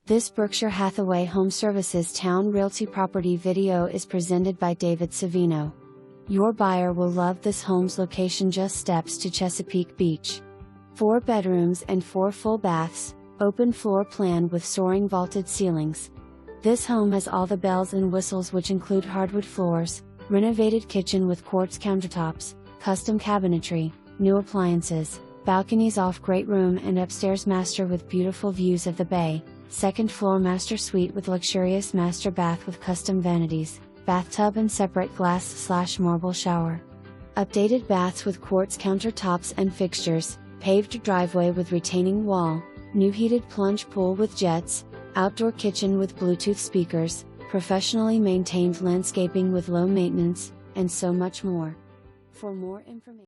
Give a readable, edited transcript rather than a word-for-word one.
This Berkshire Hathaway HomeServices Towne Realty property video is presented by David Savino. Your buyer will love this home's location, just steps to Chesapeake Beach. 4 bedrooms and 4 full baths, open floor plan with soaring vaulted ceilings. This home has all the bells and whistles, which include hardwood floors, renovated kitchen with quartz countertops, custom cabinetry, new appliances, balconies off great room and upstairs master with beautiful views of the bay, second floor master suite with luxurious master bath with custom vanities, bathtub and separate glass/marble shower. Updated baths with quartz countertops and fixtures, paved driveway with retaining wall, new heated plunge pool with jets, outdoor kitchen with Bluetooth speakers, professionally maintained landscaping with low maintenance, and so much more. For more information